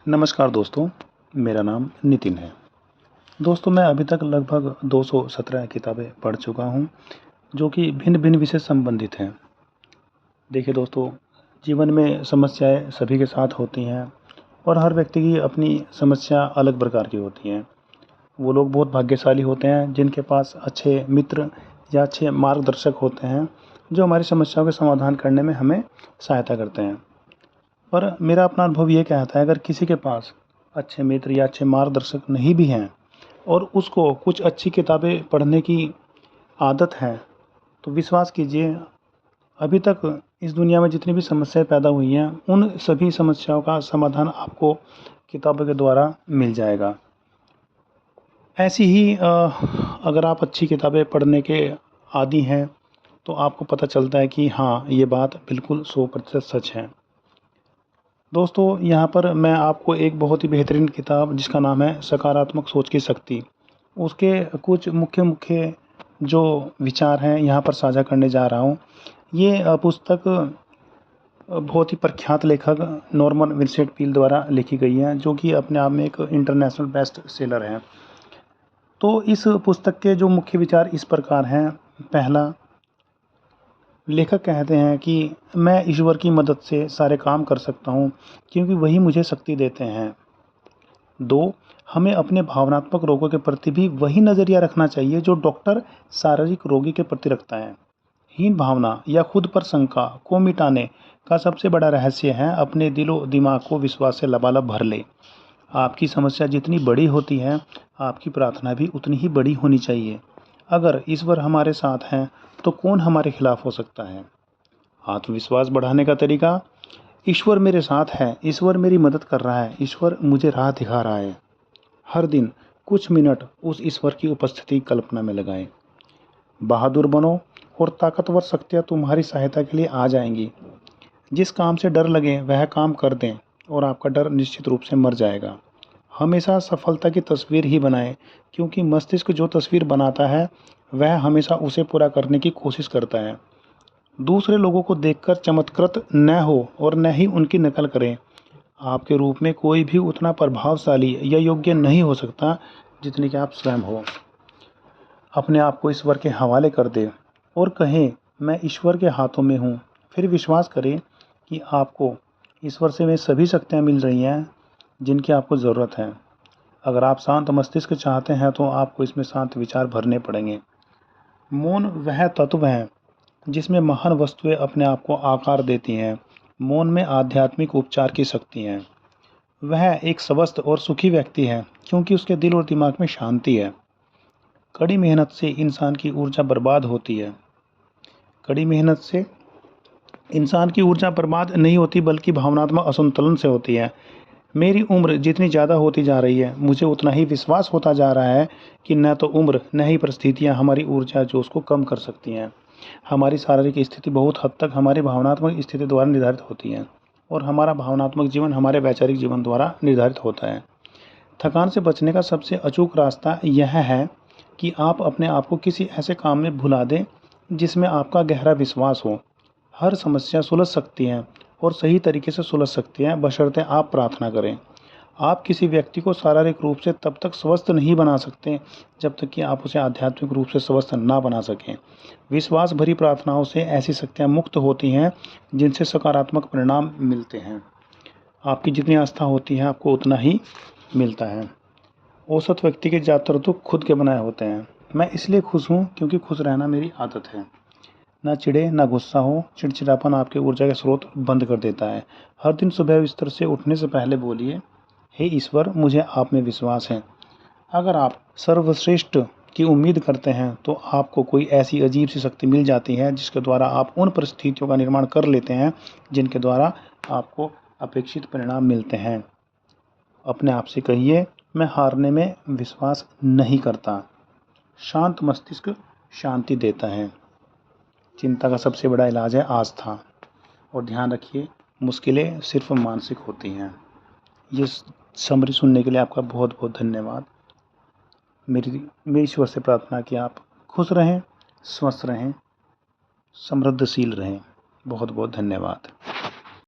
नमस्कार दोस्तों, मेरा नाम नितिन है। दोस्तों, मैं अभी तक लगभग 217 किताबें पढ़ चुका हूँ, जो कि भिन्न-भिन्न विषय संबंधित हैं। देखिए दोस्तों, जीवन में समस्याएँ सभी के साथ होती हैं और हर व्यक्ति की अपनी समस्या अलग प्रकार की होती हैं। वो लोग बहुत भाग्यशाली होते हैं जिनके पास अच्छे मित्र या अच्छे मार्गदर्शक होते हैं, जो हमारी समस्याओं के समाधान करने में हमें सहायता करते हैं। पर मेरा अपना अनुभव ये कहता है, अगर किसी के पास अच्छे मित्र या अच्छे मार्गदर्शक नहीं भी हैं और उसको कुछ अच्छी किताबें पढ़ने की आदत है, तो विश्वास कीजिए, अभी तक इस दुनिया में जितनी भी समस्याएं पैदा हुई हैं, उन सभी समस्याओं का समाधान आपको किताबों के द्वारा मिल जाएगा। ऐसी ही अगर आप अच्छी किताबें पढ़ने के आदी हैं, तो आपको पता चलता है कि हाँ, ये बात बिल्कुल 100% सच है। दोस्तों, यहाँ पर मैं आपको एक बहुत ही बेहतरीन किताब जिसका नाम है सकारात्मक सोच की शक्ति, उसके कुछ मुख्य जो विचार हैं यहाँ पर साझा करने जा रहा हूँ। ये पुस्तक बहुत ही प्रख्यात लेखक नॉर्मन विंसेंट पील द्वारा लिखी गई है, जो कि अपने आप में एक इंटरनेशनल बेस्ट सेलर है। तो इस पुस्तक के जो मुख्य विचार इस प्रकार हैं। पहला, लेखक कहते हैं कि मैं ईश्वर की मदद से सारे काम कर सकता हूँ, क्योंकि वही मुझे शक्ति देते हैं। 2, हमें अपने भावनात्मक रोगों के प्रति भी वही नज़रिया रखना चाहिए जो डॉक्टर शारीरिक रोगी के प्रति रखता है। हीन भावना या खुद पर शंका को मिटाने का सबसे बड़ा रहस्य है अपने दिलो दिमाग को विश्वास से लबालब भर ले। आपकी समस्या जितनी बड़ी होती है, आपकी प्रार्थना भी उतनी ही बड़ी होनी चाहिए। अगर ईश्वर हमारे साथ हैं, तो कौन हमारे खिलाफ हो सकता है। आत्मविश्वास बढ़ाने का तरीका, ईश्वर मेरे साथ है, ईश्वर मेरी मदद कर रहा है, ईश्वर मुझे राह दिखा रहा है। हर दिन कुछ मिनट उस ईश्वर की उपस्थिति की कल्पना में लगाएं। बहादुर बनो और ताकतवर शक्तियाँ तुम्हारी सहायता के लिए आ जाएंगी। जिस काम से डर लगे वह काम कर दें और आपका डर निश्चित रूप से मर जाएगा। हमेशा सफलता की तस्वीर ही बनाएं, क्योंकि मस्तिष्क जो तस्वीर बनाता है वह हमेशा उसे पूरा करने की कोशिश करता है। दूसरे लोगों को देखकर चमत्कृत न हो और न ही उनकी नकल करें। आपके रूप में कोई भी उतना प्रभावशाली या योग्य नहीं हो सकता जितने कि आप स्वयं हो। अपने आप को ईश्वर के हवाले कर दें और कहें, मैं ईश्वर के हाथों में हूँ। फिर विश्वास करें कि आपको ईश्वर से वे सभी शक्तियाँ मिल रही हैं जिनकी आपको ज़रूरत है। अगर आप शांत मस्तिष्क चाहते हैं, तो आपको इसमें शांत विचार भरने पड़ेंगे। मौन वह तत्व है जिसमें महान वस्तुएं अपने आप को आकार देती हैं। मौन में आध्यात्मिक उपचार की शक्ति है। वह एक स्वस्थ और सुखी व्यक्ति है, क्योंकि उसके दिल और दिमाग में शांति है। कड़ी मेहनत से इंसान की ऊर्जा बर्बाद होती है। कड़ी मेहनत से इंसान की ऊर्जा बर्बाद नहीं होती, बल्कि भावनात्मक असंतुलन से होती है। मेरी उम्र जितनी ज़्यादा होती जा रही है, मुझे उतना ही विश्वास होता जा रहा है कि न तो उम्र न ही परिस्थितियाँ हमारी ऊर्जा जो उसको कम कर सकती हैं। हमारी शारीरिक स्थिति बहुत हद तक हमारी भावनात्मक स्थिति द्वारा निर्धारित होती है और हमारा भावनात्मक जीवन हमारे वैचारिक जीवन द्वारा निर्धारित होता है। थकान से बचने का सबसे अचूक रास्ता यह है कि आप अपने आप को किसी ऐसे काम में भुला दें जिसमें आपका गहरा विश्वास हो। हर समस्या सुलझ सकती है और सही तरीके से सुलझ सकती है, बशर्ते आप प्रार्थना करें। आप किसी व्यक्ति को शारीरिक रूप से तब तक स्वस्थ नहीं बना सकते जब तक कि आप उसे आध्यात्मिक रूप से स्वस्थ ना बना सकें। विश्वास भरी प्रार्थनाओं से ऐसी शक्तियाँ मुक्त होती हैं जिनसे सकारात्मक परिणाम मिलते हैं। आपकी जितनी आस्था होती है, आपको उतना ही मिलता है। औसत व्यक्ति के ज़्यादातर दुख खुद के बनाए होते हैं। मैं इसलिए खुश हूँ क्योंकि खुश रहना मेरी आदत है। ना चिढ़े ना गुस्सा हो। चिड़चिड़ापन आपके ऊर्जा के स्रोत बंद कर देता है। हर दिन सुबह बिस्तर से उठने से पहले बोलिए, हे ईश्वर, मुझे आप में विश्वास है। अगर आप सर्वश्रेष्ठ की उम्मीद करते हैं, तो आपको कोई ऐसी अजीब सी शक्ति मिल जाती है जिसके द्वारा आप उन परिस्थितियों का निर्माण कर लेते हैं जिनके द्वारा आपको अपेक्षित परिणाम मिलते हैं। अपने आप से कहिए, मैं हारने में विश्वास नहीं करता। शांत मस्तिष्क शांति देता है। चिंता का सबसे बड़ा इलाज है आस्था। और ध्यान रखिए, मुश्किलें सिर्फ मानसिक होती हैं। ये समरी सुनने के लिए आपका बहुत बहुत धन्यवाद। मेरी ईश्वर से प्रार्थना कि आप खुश रहें, स्वस्थ रहें, समृद्धशील रहें। बहुत बहुत धन्यवाद।